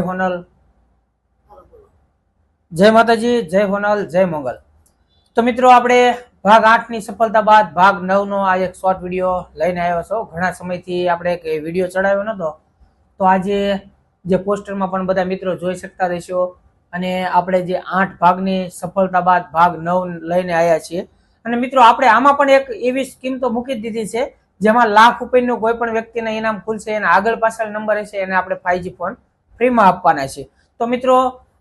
હોનલ, જય માતાજી, જય હોનલ, જય મંગલ। તો મિત્રો આપણે ભાગ 8 ની સફળતા બાદ ભાગ 9 નો આ એક શોર્ટ વિડીયો લઈને આવ્યો છો। ઘણા સમયથી આપણે એક વિડીયો ચડાવ્યો નતો, તો આજે જે પોસ્ટરમાં પણ બધા મિત્રો જોઈ શકતા રહેશો અને આપણે જે 8 ભાગની સફળતા બાદ ભાગ 9 લઈને આવ્યા છીએ। અને મિત્રો આપણે આમાં પણ એક એવી સ્કીમ તો મૂકી દીધી છે જેમાં લાખ રૂપિયાનું કોઈ પણ વ્યક્તિને ઇનામ ખુલશે અને આગળ પાછળ નંબર હશે એને આપણે 5G ફોન ફ્રીમાં આપવાના છે। તો મિત્રો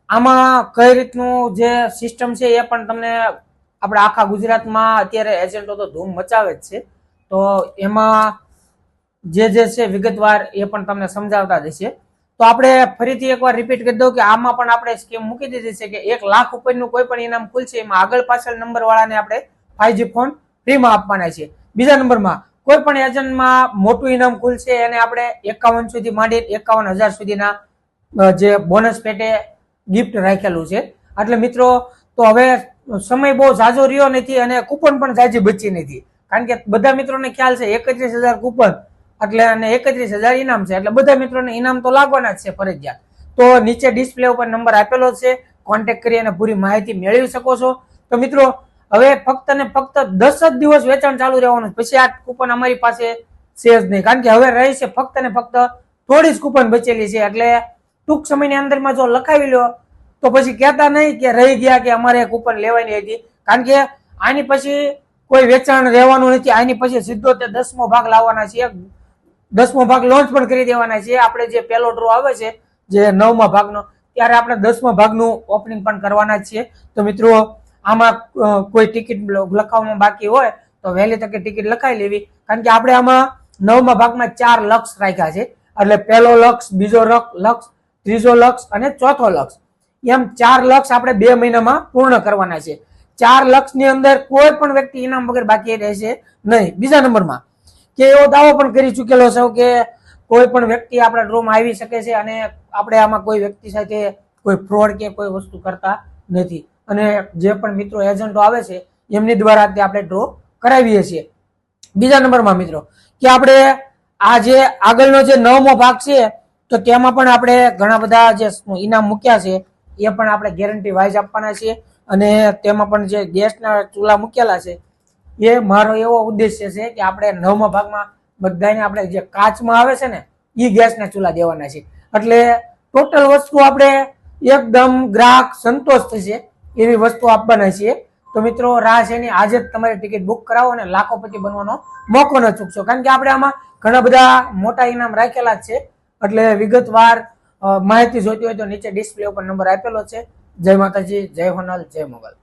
આમાં કઈ રીતનું જે સિસ્ટમ છે એ પણ તમને આપણે આખા ગુજરાતમાં અત્યારે એજન્ટો તો ધૂમ મચાવે જ છે, તો એમાં જે છે વિગતવાર એ પણ તમને સમજાવતા જશે। તો આપણે ફરીથી એકવાર રિપીટ કરી દઉં કે આમાં પણ આપણે સ્કીમ મૂકી દીધી છે કે 1 લાખ રૂપિયાનું કોઈ પણ ઇનામ ખુલશે એમાં આગળ પાછળ નંબર વાળાને આપણે 5G ફોન ફ્રીમાં આપવાના છે। બીજા નંબરમાં કોઈ પણ એજન્ટમાં મોટું ઇનામ ખુલશે એને આપણે 51 સુધી માંડી 51,000 સુધીના જે બોનસ પેટે ગિફ્ટ રાખેલું છે। એટલે મિત્રો તો હવે સમય બહુ ઝાઝો રહ્યો નથી અને કૂપન પણ ઝાઝી બચી નથી, કારણ કે બધા મિત્રોને ખ્યાલ છે 31,000 કૂપન એટલે અને 31,000 ઇનામ છે, એટલે બધા મિત્રોને ઇનામ તો લાગવાના જ છે ફરજિયાત। તો નીચે ડિસ્પ્લે ઉપર નંબર આપેલો છે, કોન્ટેક્ટ કરી અને પૂરી માહિતી મેળવી શકો છો। તો મિત્રો હવે ફક્ત ને ફક્ત 10 જ દિવસ વેચાણ ચાલુ રહેવાનું, પછી આ કૂપન અમારી પાસે છે જ નહીં, કારણ કે હવે રહી છે ફક્ત ને ફક્ત થોડી જ કૂપન બચેલી છે। એટલે ટૂંક સમયની અંદરમાં જો લખાવી લો તો પછી કહેતા નહીં કે રહી ગયા કે અમારે કૂપન લેવાની હતી, કારણ કે આની પછી કોઈ વેચાણ રહેવાનું નથી। આની પછી સીધો તે 10મો ભાગ લાવવાના છે, 10મો ભાગ લોન્ચ પણ કરી દેવાના છે। આપણે જે પહેલો ડ્રો આવે છે જે 9મા ભાગનો, ત્યારે આપણે 10મા ભાગનું ઓપનિંગ પણ કરવાના જ છીએ। તો મિત્રો આમાં કોઈ ટિકિટ લખાવવામાં બાકી હોય તો વહેલી તકે ટિકિટ લખાઈ લેવી, કારણ કે આપણે આમાં 9મા ભાગમાં 4 લક્ષ રાખ્યા છે। એટલે પહેલો લક્ષ, બીજો લક્ષ, ત્રીજો લક્ષ અને ચોથો લક્ષ, એમ 4 લક્ષ આપણે 2 મહિનામાં પૂર્ણ કરવાના છે। 4 લક્ષની અંદર કોઈ પણ વ્યક્તિ ઇનામ વગર બાકી રહેશે નહીં। બીજા નંબરમાં કે એવો દાવો પણ કરી ચૂકેલો છે કે કોઈ પણ વ્યક્તિ આપણા ડ્રોમાં આવી શકે છે અને આપણે આમાં કોઈ વ્યક્તિ સાથે કોઈ ફ્રોડ કે કોઈ વસ્તુ કરતા નથી, અને જે પણ મિત્રો એજન્ટો આવે છે એમની દ્વારા આપણે ડ્રો કરાવીએ છીએ। બીજા નંબરમાં મિત્રો કે આપણે આ જે આગળનો જે 9મો ભાગ છે તો તેમાં પણ આપણે ઘણા બધા જે ઇનામ મૂક્યા છે એ પણ આપણે ગેરંટી વાઇઝ આપવાના છીએ, અને તેમાં પણ જે ગેસના ચૂલા મૂકેલા છે એ મારો એવો ઉદ્દેશ્ય છે કે આપણે 9મા ભાગમાં બધાને આપણે જે કાચમાં આવે છે ને એ ગેસના ચૂલા દેવાના છે। એટલે ટોટલ વસ્તુ આપણે એકદમ ગ્રાહક સંતોષ થશે એવી વસ્તુ આપવાના છીએ। તો મિત્રો રાહ છે એની, આજે જ તમારી ટિકિટ બુક કરાવો અને લાખોપતિ બનવાનો મોકો ન ચૂકશો, કારણ કે આપણે આમાં ઘણા બધા મોટા ઇનામ રાખેલા જ છે। એટલે વિગતવાર માહિતી જોઈતી હોય તો નીચે ડિસ્પ્લે ઉપર નંબર આપેલો છે। જય માતાજી, જય હોનલ, જય મોગલ।